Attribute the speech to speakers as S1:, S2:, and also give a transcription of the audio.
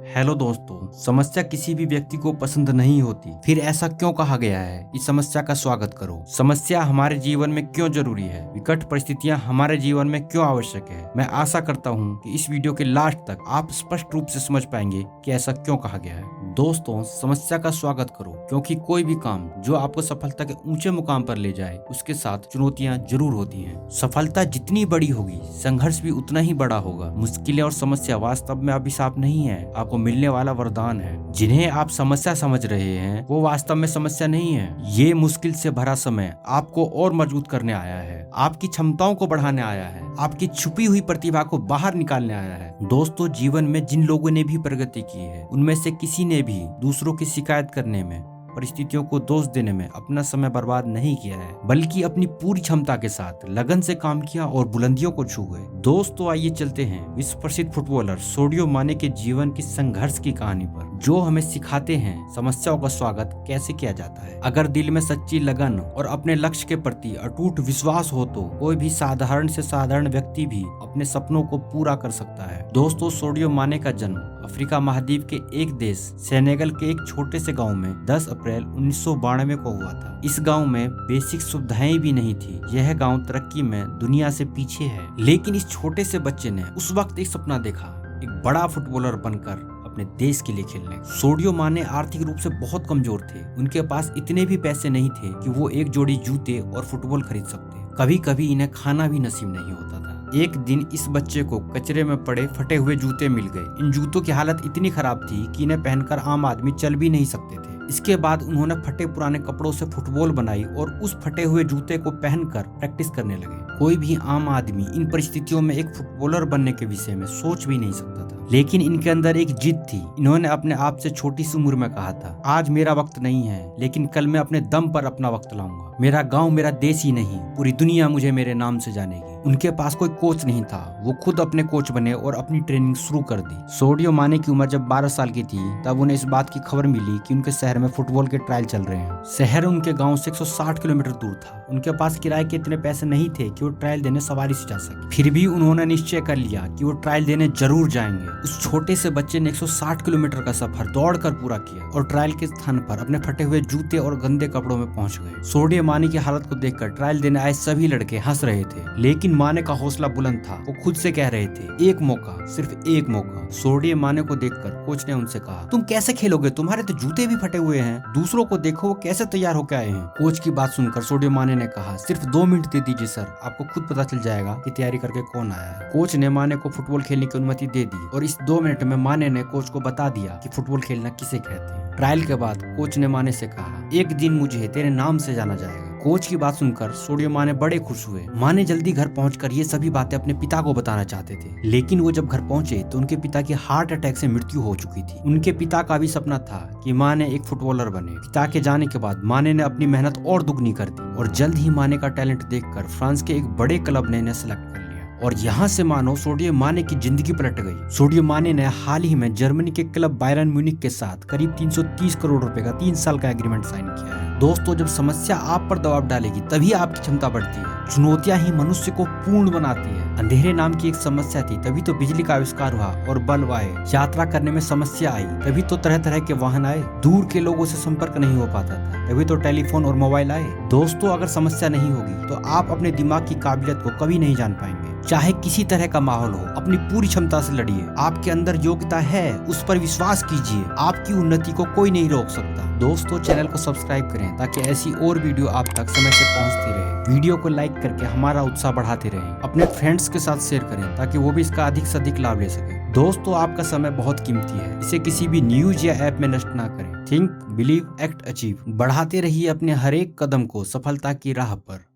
S1: Hello दोस्तों, समस्या किसी भी व्यक्ति को पसंद नहीं होती। फिर ऐसा क्यों कहा गया है? इस समस्या का स्वागत करो। समस्या हमारे जीवन में क्यों जरूरी है? विकट परिस्थितियां हमारे जीवन में क्यों आवश्यक है? मैं आशा करता हूं कि इस वीडियो के लास्ट तक आप स्पष्ट रूप से समझ पाएंगे कि ऐसा क्यों कहा गया है। दोस्तों, समस्या का स्वागत करो, क्योंकि कोई भी काम जो आपको सफलता के ऊंचे मुकाम पर ले जाए, उसके साथ चुनौतियां जरूर होती हैं। सफलता जितनी बड़ी होगी, संघर्ष भी उतना ही बड़ा होगा। मुश्किलें और समस्या वास्तव में अभिशाप नहीं है, आपको मिलने वाला वरदान है। जिन्हें आप समस्या समझ रहे हैं, वो वास्तव में समस्या नहीं है। ये मुश्किल से भरा समय आपको और मजबूत करने आया है, आपकी क्षमताओं को बढ़ाने आया है, आपकी छुपी हुई प्रतिभा को बाहर निकालने आया है। दोस्तों, जीवन में जिन लोगों ने भी प्रगति की है, उनमें से किसी ने भी दूसरों की शिकायत करने में, परिस्थितियों को दोष देने में अपना समय बर्बाद नहीं किया है, बल्कि अपनी पूरी क्षमता के साथ लगन से काम किया और बुलंदियों को छू गए। दोस्तों, आइए चलते हैं विश्व प्रसिद्ध फुटबॉलर सोडियो माने के जीवन की संघर्ष की कहानी पर, जो हमें सिखाते हैं समस्याओं का स्वागत कैसे किया जाता है। अगर दिल में सच्ची लगन और अपने लक्ष्य के प्रति अटूट विश्वास हो, तो कोई भी साधारण से साधारण व्यक्ति भी अपने सपनों को पूरा कर सकता है। दोस्तों, सोडियो माने का जन्म अफ्रीका महाद्वीप के एक देश सेनेगल के एक छोटे से गांव में 10 अप्रैल 1992 को हुआ था। इस गांव में बेसिक सुविधाएं भी नहीं थी। यह गांव तरक्की में दुनिया से पीछे है, लेकिन इस छोटे से बच्चे ने उस वक्त एक सपना देखा, एक बड़ा फुटबॉलर बनकर अपने देश के लिए खेलने। सोडियो माने आर्थिक रूप से बहुत कमजोर थे। उनके पास इतने भी पैसे नहीं थे कि वो एक जोड़ी जूते और फुटबॉल खरीद सकते। कभी कभी इन्हें खाना भी नसीब नहीं होता था। एक दिन इस बच्चे को कचरे में पड़े फटे हुए जूते मिल गए। इन जूतों की हालत इतनी खराब थी कि इन्हें पहनकर आम आदमी चल भी नहीं सकते थे। इसके बाद उन्होंने फटे पुराने कपड़ों से फुटबॉल बनाई और उस फटे हुए जूते को पहनकर प्रैक्टिस करने लगे। कोई भी आम आदमी इन परिस्थितियों में एक फुटबॉलर बनने के विषय में सोच भी नहीं सकता था, लेकिन इनके अंदर एक जिद थी। इन्होंने अपने आप से छोटी सी उम्र में कहा था, आज मेरा वक्त नहीं है, लेकिन कल मैं अपने दम पर अपना वक्त लाऊंगा। मेरा गांव मेरा देश ही नहीं, पूरी दुनिया मुझे मेरे नाम से जानेगी। उनके पास कोई कोच नहीं था, वो खुद अपने कोच बने और अपनी ट्रेनिंग शुरू कर दी। सोडियो माने की उम्र जब 12 साल की थी, तब उन्हें इस बात की खबर मिली कि उनके शहर में फुटबॉल के ट्रायल चल रहे हैं। शहर उनके गांव से 160 किलोमीटर दूर था। उनके पास किराए के इतने पैसे नहीं थे कि वो ट्रायल देने सवारी से जा सके। फिर भी उन्होंने निश्चय कर लिया कि वो ट्रायल देने जरूर जाएंगे। उस छोटे से बच्चे ने 160 किलोमीटर का सफर दौड़कर पूरा किया और ट्रायल के स्थान पर अपने फटे हुए जूते और गंदे कपड़ों में पहुंच गए। सोडियो माने की हालत को देखकर ट्रायल देने आए सभी लड़के हंस रहे थे, लेकिन माने का हौसला बुलंद था। वो खुद से कह रहे थे, एक मौका, सिर्फ एक मौका। सोडियो माने को देखकर कोच ने उनसे कहा, तुम कैसे खेलोगे? तुम्हारे तो जूते भी फटे हुए हैं। दूसरों को देखो, वो कैसे तैयार होकर आए हैं। कोच की बात सुनकर सोडियो माने ने कहा, सिर्फ 2 मिनट दे दीजिए सर, आपको खुद पता चल जाएगा कि तैयारी करके कौन आया है। कोच ने माने को फुटबॉल खेलने की अनुमति दे दी और इस 2 मिनट में माने ने कोच को बता दिया कि फुटबॉल खेलना किसे कहते हैं। ट्रायल के बाद कोच ने माने से कहा, एक दिन मुझे तेरे नाम से जाना जाएगा। कोच की बात सुनकर सोडियो माने बड़े खुश हुए। माने जल्दी घर पहुंचकर ये सभी बातें अपने पिता को बताना चाहते थे, लेकिन वो जब घर पहुंचे तो उनके पिता की हार्ट अटैक से मृत्यु हो चुकी थी। उनके पिता का भी सपना था कि माने एक फुटबॉलर बने। पिता के जाने के बाद माने ने अपनी मेहनत और दुगनी कर दी और जल्द ही माने का टैलेंट देखकर फ्रांस के एक बड़े क्लब ने इन्हें सेलेक्ट कर लिया और यहाँ से मानो सोडियो माने की जिंदगी पलट गई। सोडियो माने ने हाल ही में जर्मनी के क्लब बायरन म्यूनिख के साथ करीब 330 करोड़ रुपए का 3 साल का एग्रीमेंट साइन किया है। दोस्तों, जब समस्या आप पर दबाव डालेगी, तभी आपकी क्षमता बढ़ती है। चुनौतियां ही मनुष्य को पूर्ण बनाती है। अंधेरे नाम की एक समस्या थी, तभी तो बिजली का आविष्कार हुआ और बल्ब आए। यात्रा करने में समस्या आई, तभी तो तरह तरह के वाहन आए। दूर के लोगों से संपर्क नहीं हो पाता था, तभी तो टेलीफोन और मोबाइल आए। दोस्तों, अगर समस्या नहीं होगी तो आप अपने दिमाग की काबिलियत को कभी नहीं जान पाएंगे। चाहे किसी तरह का माहौल हो, अपनी पूरी क्षमता से लड़िए। आपके अंदर योग्यता है, उस पर विश्वास कीजिए। आपकी उन्नति को कोई नहीं रोक सकता। दोस्तों, चैनल को सब्सक्राइब करें ताकि ऐसी और वीडियो आप तक समय से पहुंचती रहे। वीडियो को लाइक करके हमारा उत्साह बढ़ाते रहें। अपने फ्रेंड्स के साथ शेयर करें ताकि वो भी इसका अधिक से अधिक लाभ ले सके। दोस्तों, आपका समय बहुत कीमती है, इसे किसी भी न्यूज या ऐप में नष्ट ना करें। Think, believe, act, achieve. बढ़ाते रहिए अपने हर एक कदम को सफलता की राह पर।